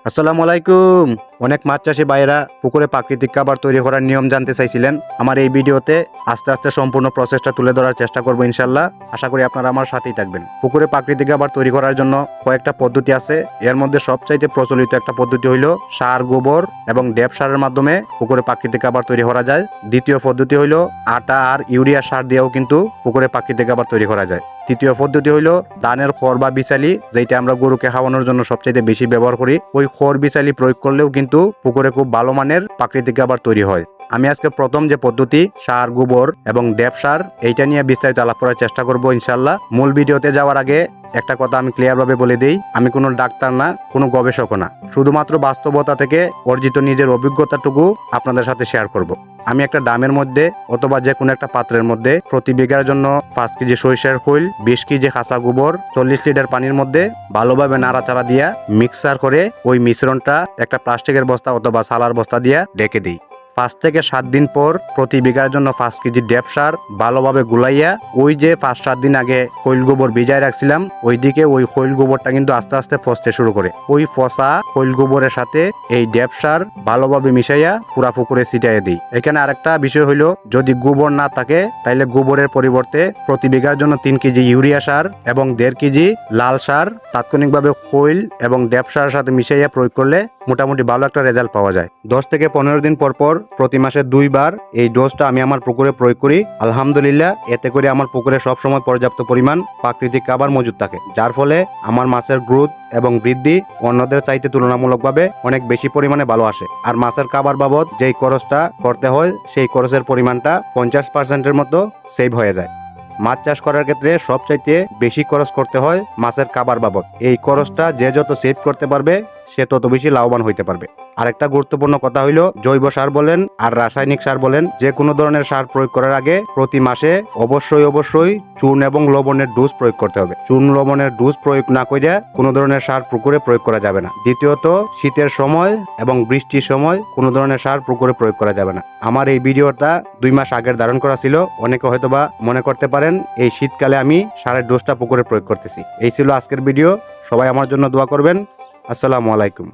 আসসালামু আলাইকুম। অনেক মাছ চাষি ভাইয়েরা পুকুরে প্রাকৃতিক খাবার তৈরি করার নিয়ম জানতে চাইছিলেন। আমার এই ভিডিওতে আস্তে আস্তে সম্পূর্ণ প্রসেসটা তুলে ধরার চেষ্টা করব ইনশাল্লাহ। আশা করি আপনারা আমার সাথেই থাকবেন। পুকুরে প্রাকৃতিক খাবার তৈরি করার জন্য কয়েকটা পদ্ধতি আছে। এর মধ্যে সবচাইতে প্রচলিত একটা পদ্ধতি হইল সার, গোবর এবং ড্যাপ সারের মাধ্যমে পুকুরে প্রাকৃতিক খাবার তৈরি করা যায়। দ্বিতীয় পদ্ধতি হইল আটা আর ইউরিয়া সার দিয়েও কিন্তু পুকুরে প্রাকৃতিক খাবার তৈরি করা যায়। তৃতীয় পদ্ধতি হইল ধানের খড় বা বিচালি, যেটা আমরা গরুকে খাওয়ানোর জন্য সবচেয়ে বেশি ব্যবহার করি। ওই খড় বিচালি প্রয়োগ করলেও কিন্তু পুকুরে খুব ভালো মানের প্রাকৃতিক খাবার তৈরি হয়। আমি আজকে প্রথম যে পদ্ধতি সার, গোবর এবং ড্যাপ সার, এইটা নিয়ে বিস্তারিত আলাপ করার চেষ্টা করব ইনশাল্লাহ। মূল ভিডিওতে যাওয়ার আগে একটা কথা আমি ক্লিয়ার ভাবে বলে দিই, আমি কোনো ডাক্তার না, কোনো গবেষকও না, শুধুমাত্র বাস্তবতা থেকে অর্জিত নিজের অভিজ্ঞতাটুকু আপনাদের সাথে শেয়ার করব। আমি একটা ড্রামের মধ্যে অথবা যে কোনো একটা পাত্রের মধ্যে প্রতি বিঘার জন্য 5 কেজি সরিষার খৈল, 20 কেজি কাঁচা গোবর, 40 লিটার পানির মধ্যে ভালোভাবে নাড়াচাড়া দিয়া মিক্সার করে ওই মিশ্রণটা একটা প্লাস্টিকের বস্তা অথবা সালার বস্তা দিয়া ঢেকে দিই। 5 থেকে 7 দিন পর প্রতি বিঘার জন্য 5 কেজি ড্যাপ সার ভালোভাবে গুলাইয়া ওই যে 5-7 দিন আগে খৈল গোবর ভিজায় রাখছিলাম, ওইদিকে ওই খৈল গোবরটা কিন্তু আস্তে আস্তে ফসতে শুরু করে। ওই ফসা খৈল গোবরের সাথে এই ড্যাপ সার ভালোভাবে মিশাইয়া পুরা পুকুরে ছিটাইয়া দিই। এখানে আরেকটা বিষয় হইলো, যদি গোবর না থাকে তাইলে গোবরের পরিবর্তে প্রতি বিঘার জন্য 3 কেজি ইউরিয়া সার এবং 1.5 কেজি লাল সার তাৎক্ষণিকভাবে খৈল এবং ড্যাপ সারের সাথে মিশাইয়া প্রয়োগ করলে মোটামুটি ভালো একটা রেজাল্ট পাওয়া যায়। 10 থেকে 15 দিন পর পর প্রতি মাসে 2 বার এই ডোজটা আমি আমার পুকুরে প্রয়োগ করি। আলহামদুলিল্লাহ, এতে করে আমার পুকুরে সবসময় পর্যাপ্ত পরিমাণ প্রাকৃতিক খাবার মজুদ থাকে, যার ফলে আমার মাছের গ্রোথ এবং বৃদ্ধি অন্যদের চাইতে তুলনামূলকভাবে অনেক বেশি পরিমাণে ভালো আসে। আর মাছের খাবার বাবদ যেই খরচটা করতে হয়, সেই খরচের পরিমাণটা 50%-এর মতো সেভ হয়ে যায়। মাছ চাষ করার ক্ষেত্রে সবচাইতে বেশি খরচ করতে হয় মাছের খাবার বাবদ। এই খরচটা যে যত সেভ করতে পারবে সে তত বেশি লাভবান হইতে পারবে। আরেকটা গুরুত্বপূর্ণ কথা হইল, জৈব সার বলেন আর রাসায়নিক সার বলেন, যে কোনো ধরনের সার প্রয়োগ করার আগে প্রতি মাসে অবশ্যই চুন এবং লবণের ডোজ প্রয়োগ করতে হবে। চুন লবণের ডোজ প্রয়োগ না করে কোনো ধরনের সার পুকুরে প্রয়োগ করা যাবে না। দ্বিতীয়ত, শীতের সময় এবং বৃষ্টির সময় কোনো ধরনের সার পুকুরে প্রয়োগ করা যাবে না। আমার এই ভিডিওটা 2 মাস আগের ধারণ করা ছিল। অনেকে হয়তোবা মনে করতে পারেন এই শীতকালে আমি সারের ডোজটা পুকুরে প্রয়োগ করতেছি। এই ছিল আজকের ভিডিও। সবাই আমার জন্য দোয়া করবেন। আসসালামু আলাইকুম।